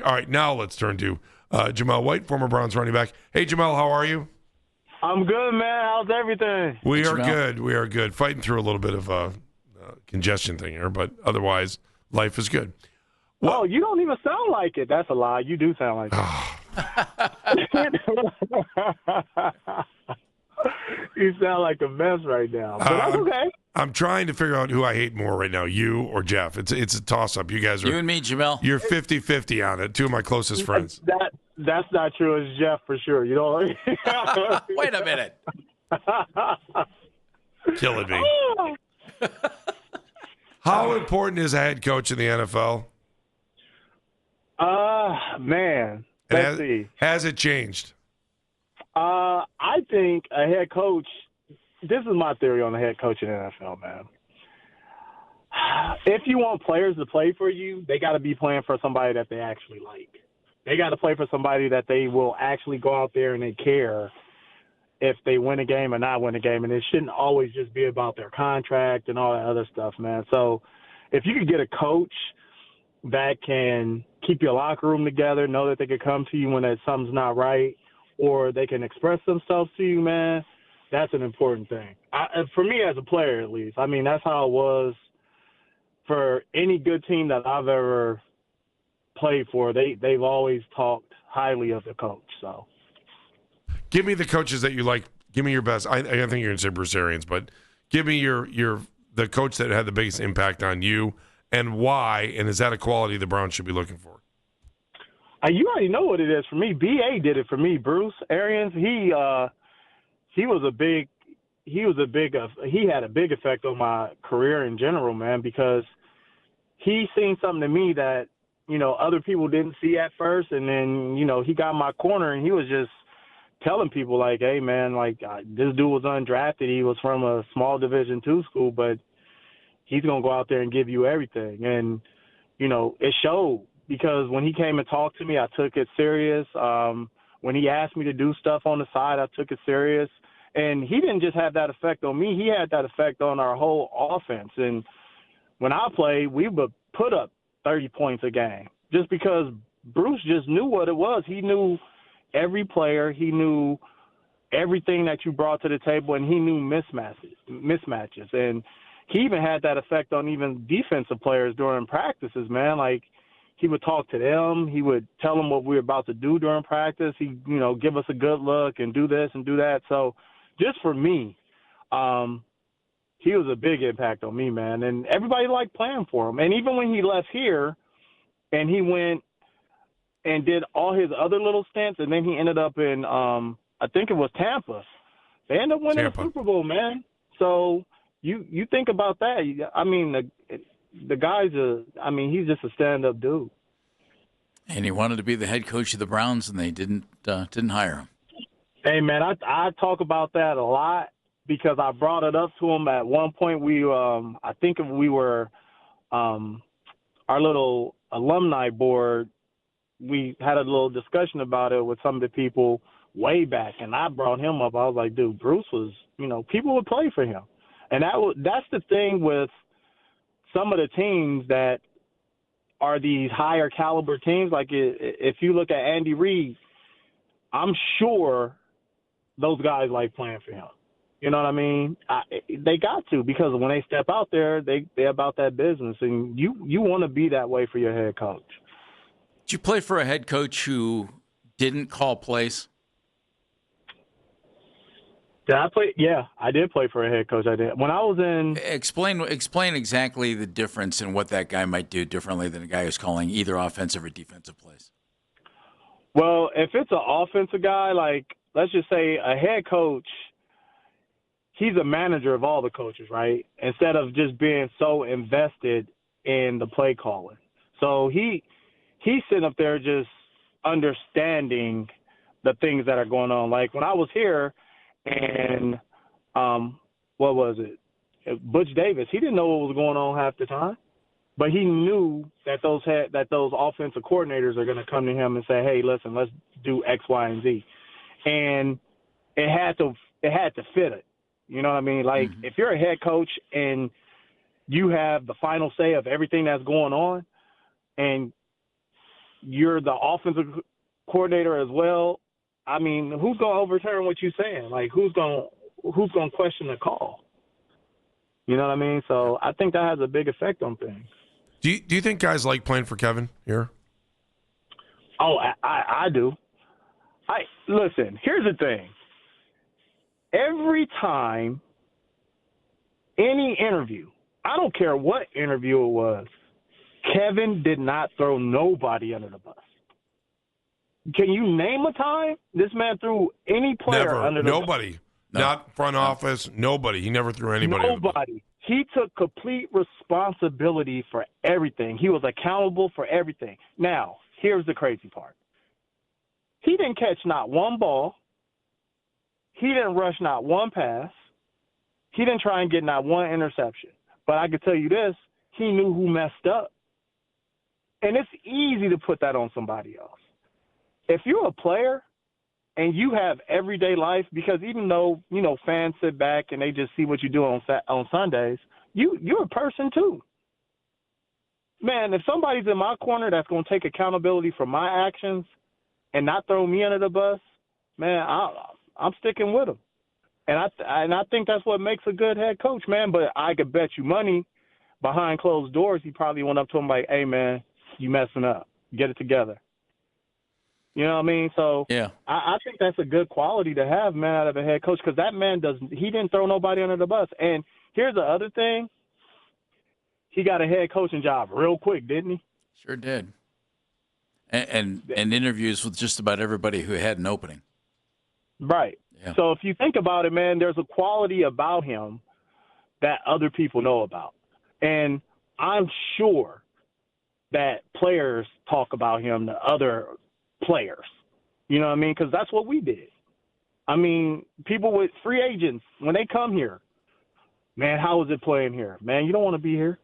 All right, now let's turn to Jamel White, former Browns running back. Hey, Jamel, how are you? I'm good, man. How's everything? We are good. We are good. Fighting through a little bit of a congestion thing here, but otherwise, life is good. Oh, you don't even sound like it. That's a lie. You do sound like it. You sound like a mess right now, but that's okay. I'm trying to figure out who I hate more right now, you or Jeff. It's a toss-up. You guys are... You and me, Jamel. You're 50-50 on it. Two of my closest friends. That's not true. It's Jeff for sure. You know. Wait a minute. Killing me. How important is a head coach in the NFL? Man. Let's see. Has it changed? I think a head coach, this is my theory on a head coach in the NFL, man. If you want players to play for you, they got to be playing for somebody that they actually like. They got to play for somebody that they will actually go out there and they care if they win a game or not win a game. And it shouldn't always just be about their contract and all that other stuff, man. So if you could get a coach that can keep your locker room together, know that they could come to you when something's not right, or they can express themselves to you, man, that's an important thing. For me as a player, at least. I mean, that's how it was for any good team that I've ever played for. They've always talked highly of the coach. So, give me the coaches that you like. Give me your best. I think you're going to say Bruce Arians, but give me the coach that had the biggest impact on you and why, and is that a quality the Browns should be looking for? You already know what it is for me. BA did it for me. Bruce Arians, he had a big effect on my career in general, man, because he seen something to me that, other people didn't see at first. And then, he got my corner and he was just telling people like, hey man, like this dude was undrafted. He was from a small Division II school, but he's going to go out there and give you everything. And, it showed. Because when he came and talked to me, I took it serious. When he asked me to do stuff on the side, I took it serious. And he didn't just have that effect on me. He had that effect on our whole offense. And when I played, we would put up 30 points a game just because Bruce just knew what it was. He knew every player. He knew everything that you brought to the table, and he knew mismatches. And he even had that effect on even defensive players during practices, man. Like, he would talk to them. He would tell them what we were about to do during practice. He, give us a good look and do this and do that. So just for me, he was a big impact on me, man. And everybody liked playing for him. And even when he left here and he went and did all his other little stints, and then he ended up in, I think it was Tampa. They ended up winning the Super Bowl, man. So you think about that. I mean, the guy's he's just a stand-up dude. And he wanted to be the head coach of the Browns, and they didn't hire him. Hey, man, I talk about that a lot because I brought it up to him at one point. I think we were our little alumni board. We had a little discussion about it with some of the people way back, and I brought him up. I was like, dude, Bruce was, people would play for him. And that's the thing with some of the teams that are these higher caliber teams. Like if you look at Andy Reid, I'm sure those guys like playing for him. You know what I mean? They got to, because when they step out there, they're about that business, and you want to be that way for your head coach. Did you play for a head coach who didn't call plays? Did I play? Yeah, I did play for a head coach. I did. When I was in... Explain exactly the difference in what that guy might do differently than a guy who's calling either offensive or defensive plays. Well, if it's an offensive guy, like, let's just say a head coach, he's a manager of all the coaches, right? Instead of just being so invested in the play calling. So he's sitting up there just understanding the things that are going on. Like when I was here, and what was it? Butch Davis. He didn't know what was going on half the time, but he knew that those offensive coordinators are going to come to him and say, "Hey, listen, let's do X, Y, and Z," and it had to fit it. You know what I mean? Like if you're a head coach and you have the final say of everything that's going on, and you're the offensive coordinator as well. I mean, who's going to overturn what you're saying? Like, who's going to question the call? You know what I mean? So I think that has a big effect on things. Do you think guys like playing for Kevin here? Oh, I do. Listen, here's the thing. Every time any interview, I don't care what interview it was, Kevin did not throw nobody under the bus. Can you name a time this man threw any player under the bus? Nobody. Not front office. Nobody. He never threw anybody. Nobody. He took complete responsibility for everything. He was accountable for everything. Now, here's the crazy part. He didn't catch not one ball. He didn't rush not one pass. He didn't try and get not one interception. But I can tell you this, he knew who messed up. And it's easy to put that on somebody else. If you're a player and you have everyday life, because even though, fans sit back and they just see what you do on Sundays, you're a person too. Man, if somebody's in my corner that's going to take accountability for my actions and not throw me under the bus, man, I'm sticking with him. And I think that's what makes a good head coach, man. But I could bet you money behind closed doors, he probably went up to him like, hey, man, you messing up. Get it together. You know what I mean? So yeah. I think that's a good quality to have, man, out of a head coach, because that man he didn't throw nobody under the bus. And here's the other thing. He got a head coaching job real quick, didn't he? Sure did. And interviews with just about everybody who had an opening. Right. Yeah. So if you think about it, man, there's a quality about him that other people know about. And I'm sure that players talk about him to other players. You know what I mean? Because that's what we did. I mean, people with free agents, when they come here, man, how is it playing here? Man, you don't want to be here.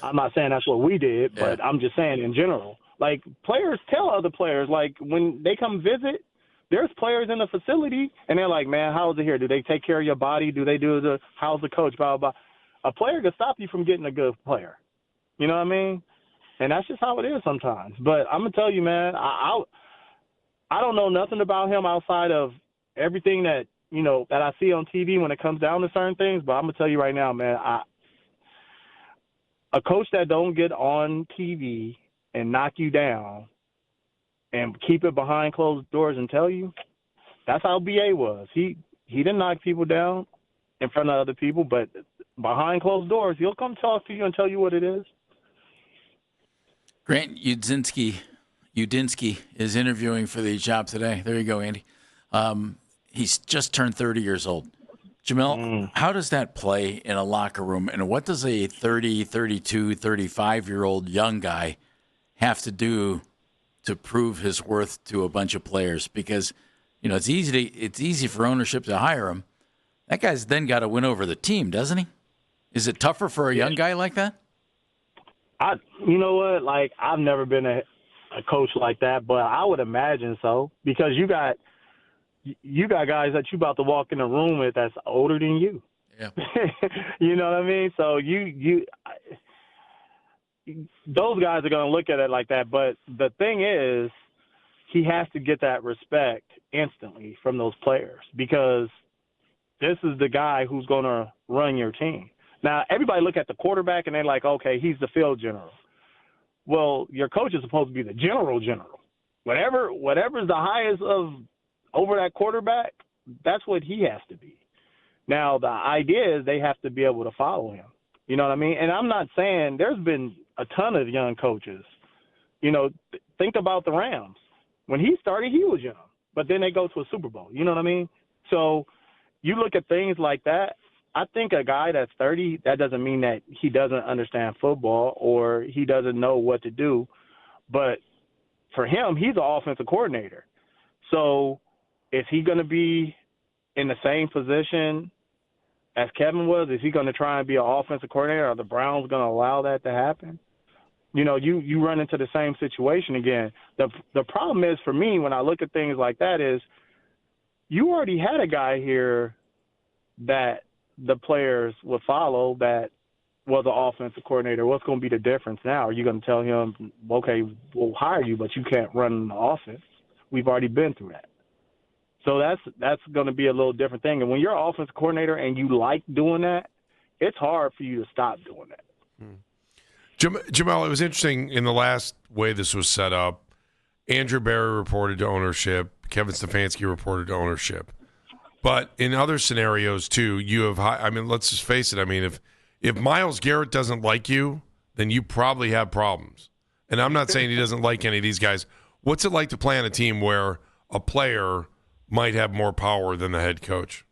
I'm not saying that's what we did, but I'm just saying in general. Like, players tell other players, like, when they come visit, there's players in the facility, and they're like, man, how is it here? Do they take care of your body? Do they do how's the coach, blah, blah, blah. A player can stop you from getting a good player. You know what I mean? And that's just how it is sometimes. But I'm going to tell you, man, I don't know nothing about him outside of everything that, that I see on TV when it comes down to certain things. But I'm going to tell you right now, man, a coach that don't get on TV and knock you down and keep it behind closed doors and tell you, that's how BA was. He didn't knock people down in front of other people, but behind closed doors, he'll come talk to you and tell you what it is. Grant Udinski is interviewing for the job today. There you go, Andy. He's just turned 30 years old. Jamel, how does that play in a locker room, and what does a 30, 32, 35-year-old young guy have to do to prove his worth to a bunch of players? Because, it's easy for ownership to hire him. That guy's then got to win over the team, doesn't he? Is it tougher for a young guy like that? You know what? Like, I've never been a coach like that, but I would imagine so, because you got guys that you about to walk in a room with that's older than you. Yeah. You know what I mean? So those guys are going to look at it like that. But the thing is, he has to get that respect instantly from those players, because this is the guy who's going to run your team. Now, everybody look at the quarterback and they're like, okay, he's the field general. Well, your coach is supposed to be the general. Whatever's the highest of over that quarterback, that's what he has to be. Now, the idea is they have to be able to follow him. You know what I mean? And I'm not saying there's been a ton of young coaches. Think about the Rams. When he started, he was young, but then they go to a Super Bowl. You know what I mean? So you look at things like that. I think a guy that's 30, that doesn't mean that he doesn't understand football or he doesn't know what to do. But for him, he's an offensive coordinator. So is he going to be in the same position as Kevin was? Is he going to try and be an offensive coordinator? Are the Browns going to allow that to happen? You run into the same situation again. The problem is, for me, when I look at things like that, is you already had a guy here that the players would follow, that was an offensive coordinator, what's going to be the difference now? Are you going to tell him, okay, we'll hire you, but you can't run the offense? We've already been through that. So that's going to be a little different thing. And when you're an offensive coordinator and you like doing that, it's hard for you to stop doing that. Jamel, it was interesting in the last way this was set up. Andrew Barry reported to ownership. Kevin Stefanski reported to ownership. But in other scenarios, too, you have let's just face it. I mean, if Myles Garrett doesn't like you, then you probably have problems. And I'm not saying he doesn't like any of these guys. What's it like to play on a team where a player might have more power than the head coach?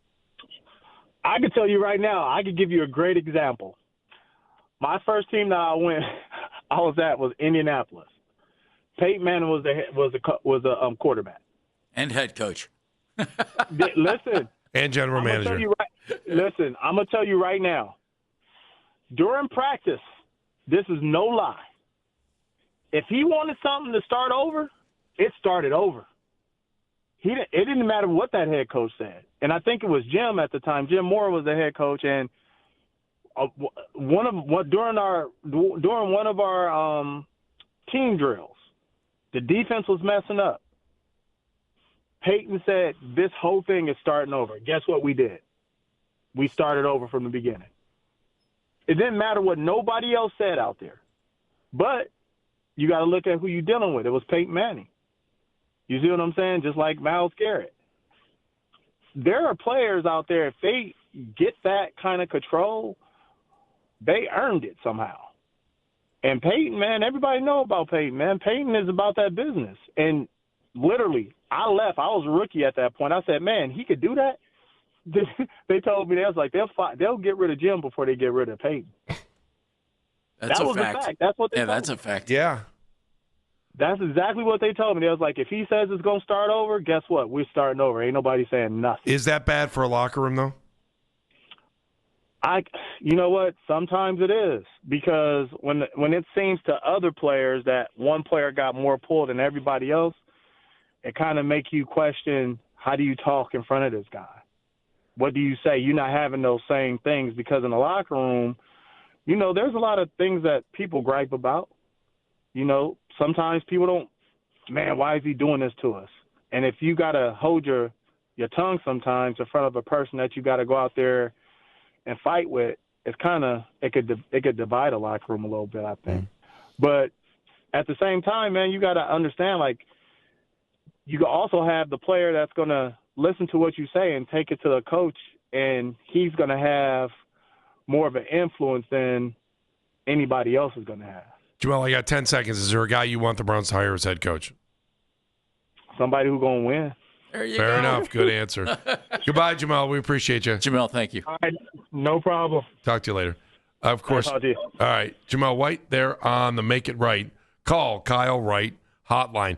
I can tell you right now, I could give you a great example. My first team that I was at was Indianapolis. Peyton Manning was a quarterback and head coach. Listen, and general manager. I'm gonna tell you right now. During practice, this is no lie. If he wanted something to start over, it started over. It didn't matter what that head coach said, and I think it was Jim at the time. Jim Moore was the head coach, and during one of our team drills, the defense was messing up. Peyton said, this whole thing is starting over. Guess what we did? We started over from the beginning. It didn't matter what nobody else said out there. But you got to look at who you're dealing with. It was Peyton Manning. You see what I'm saying? Just like Myles Garrett. There are players out there, if they get that kind of control, they earned it somehow. And Peyton, man, everybody know about Peyton, man. Peyton is about that business. And literally, I left. I was a rookie at that point. I said, man, he could do that? They told me, they was like, they'll get rid of Jim before they get rid of Peyton. That's a fact. That's what they told me. That's a fact. Yeah. That's exactly what they told me. They was like, if he says it's going to start over, guess what? We're starting over. Ain't nobody saying nothing. Is that bad for a locker room, though? You know what? Sometimes it is, because when it seems to other players that one player got more pull than everybody else, it kind of make you question, how do you talk in front of this guy? What do you say? You're not having those same things, because in the locker room, there's a lot of things that people gripe about. Sometimes people don't, man, why is he doing this to us? And if you got to hold your tongue sometimes in front of a person that you got to go out there and fight with, it could divide a locker room a little bit, I think. But at the same time, man, you got to understand, like, you can also have the player that's going to listen to what you say and take it to the coach, and he's going to have more of an influence than anybody else is going to have. Jamel, I got 10 seconds. Is there a guy you want the Browns to hire as head coach? Somebody who's going to win. Fair enough. Good answer. Goodbye, Jamel. We appreciate you. Jamel, thank you. All right, no problem. Talk to you later. Of course. All right. Jamel White there on the Make It Right. Call Kyle Wright hotline.